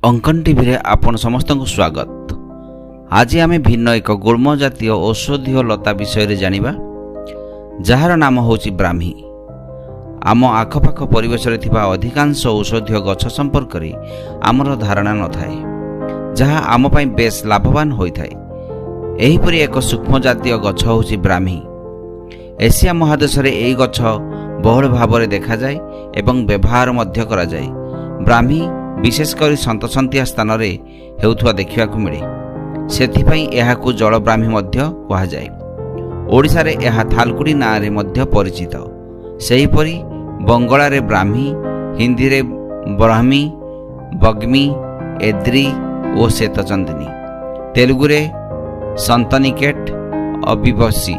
अंकन टीवी रे आपण समस्त को स्वागत। आज आम भिन्न एक गुल्म जातीय औषधीय लता विषय रे जानिबा जार नाम होची ब्राह्मी। आम आखपाख परिवेश रे थिबा अधिकांश औषधीय गछ संपर्क रे आमर धारणा न थाए, जहा आम पई बेस लाभवान होई थाए। एही परि एक सूक्ष्म जातीय गछ होची ब्राह्मी। एशिया महादेश रे एही गछ बहुल भाव में देखा जाए एवं व्यवहार मध्य करा जाए। ब्राह्मी विशेषकर सन्तसंतिया स्थान रे हेउथुवा देखिबाकू मिले, सेथिपई एहाकू जल ब्राह्मी मध्य कहा जाए। ओडिशा रे एहा थालकुड़ी नाँ रे मध्य परिचित। सेहीपरि बंगला रे ब्राह्मी, हिंदी रे ब्राह्मी, बग्मी, एद्री और श्वेतचंदनी, तेलुगु रे संतनिकेट, अबिबसी,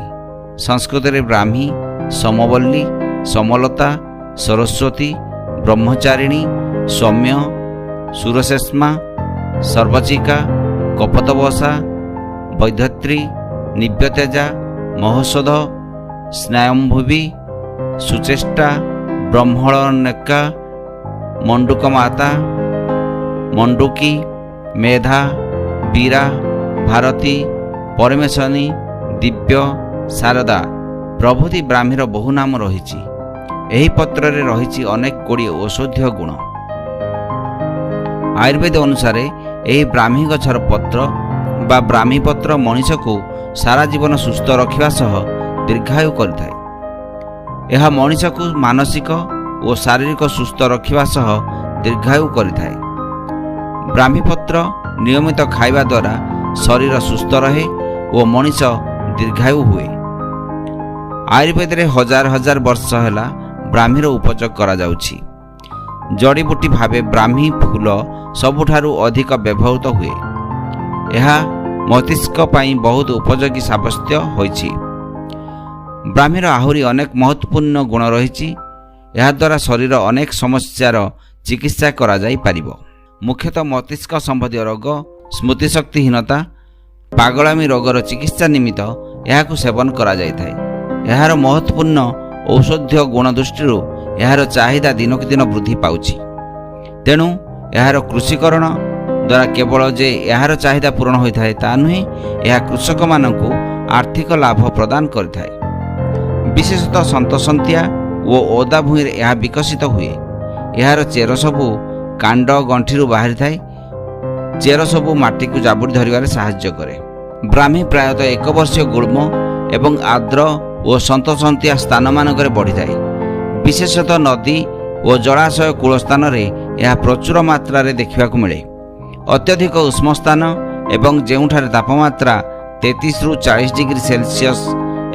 संस्कृत रे ब्राह्मी, समवल्ली, समलता, सरस्वती, ब्रह्मचारिणी, सौम्य, सुरसेष्मा, सर्वचिका, कपतवसा, वैधत्री, निव्यतेजा, महौषध, स्नायम्भुवी, सुचेष्टा, ब्रह्मणनेका, मंडुकमाता, मंडुकी, मेधा, बीरा, भारती, परमेशनी, दिव्य, शारदा प्रभृति ब्राह्मीर बहु नाम रही। एही पत्र रे रही अनेक कोड़ी औषधीय गुण। आयुर्वेद अनुसार एही ब्राह्मी गछर पत्र बा ब्राह्मी पत्र मनीष को सारा जीवन सुस्थ रखिबा सह दीर्घायु करिथाए। यह मनीष को मानसिक और शारीरिक सुस्थ रखिबा सह दीर्घायु करिथाए। ब्राह्मी पत्र नियमित खाइबा द्वारा शरीर सुस्थ रहे और मनीष दीर्घायु हुए। आयुर्वेद रे हजार हजार वर्ष हैला ब्राह्मीर उपयोग करा जाउछि। जड़ीबूटी भावे ब्राह्मी फूल सबुठारु अधिक व्यवहृत हुए। यह मस्तिष्क पई बहुत उपयोगी साब्यस्त होइछि। ब्राह्मीर आहुरी अनेक महत्वपूर्ण गुण रही। यह द्वारा शरीर अनेक समस्यार चिकित्सा करा जाई परिबो। मुख्यतः मस्तिष्क संबंधी रोग, स्मृतिशक्तिहीनता, पागलामी रोगर चिकित्सा निमित्त यह सेवन करा जाई थाए। यार महत्वपूर्ण औषधीय गुण दृष्टि यार चाहिदा दिनक दिन वृद्धि पाउछि। तेणु यार कृषिकरण द्वारा केवल जे यार चाहिदा पूरण होता है ता नुहे, यह कृषक मानकु आर्थिक लाभ प्रदान करिथाए। विशेषतः सन्तसंतिया और ओदा भूमि यह विकसित हुए। यार चेर सबु कांड गंठी बाहरी थाए। चेर सबु माटी को जाबुड़ी धरिबारे सहाय्य करे। ब्राह्मी प्रायतः 1 वर्षीय गुल्म एवं आर्द्र और सन्तसंतिया स्थान मानकरे बढ़ी थाए। विशेषतः नदी और जलाशय कूल स्थान रे यह प्रचुर मात्रा रे देखिबाकू मिले। अत्यधिक उष्म स्थान एवं जेउठारे तापमात्रा 33 रु 40 डिग्री सेल्सियस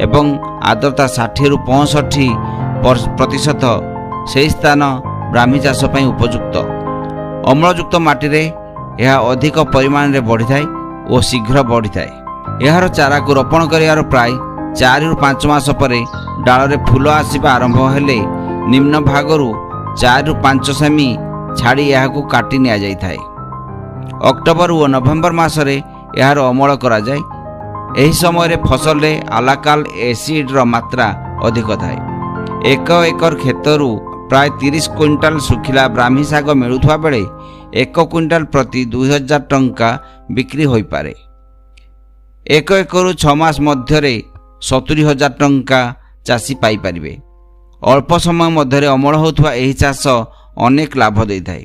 एवं आर्द्रता 60 रु 65% से स्थान ब्राह्मी चाष पई उपयुक्त। अम्लयुक्त माटी रे यह अधिक परिमाण रे बढ़ी थाए और शीघ्र बढ़ी थाए। यार चारा को रोपण करियार प्राय 4 रु 5 मास पर डाल रे फूल आसिबा आरंभ हेले निम्न भागरु 4 रु 5 सेमी छाड़ी यह काटी निया जाई थाए। अक्टोबर और नवेम्बर मासरे यार अमल करा जाए। एही समय रे फसल रे अलाकाल एसिड रो मात्रा अधिक थाए। 1 एकर खेतरु प्राय 30 क्विंटाल सुखिला ब्राह्मी साग मिलुथवा बेले 1 क्विंटाल प्रति 2000 टंका बिक्री होई पारे। 1 एकरु 6 मास मध्यरे 70,000 टंका चाषी पाई परिबे। अल्प समय मध्य अमल होथवा एही चाष अनेक लाभ देइथाए।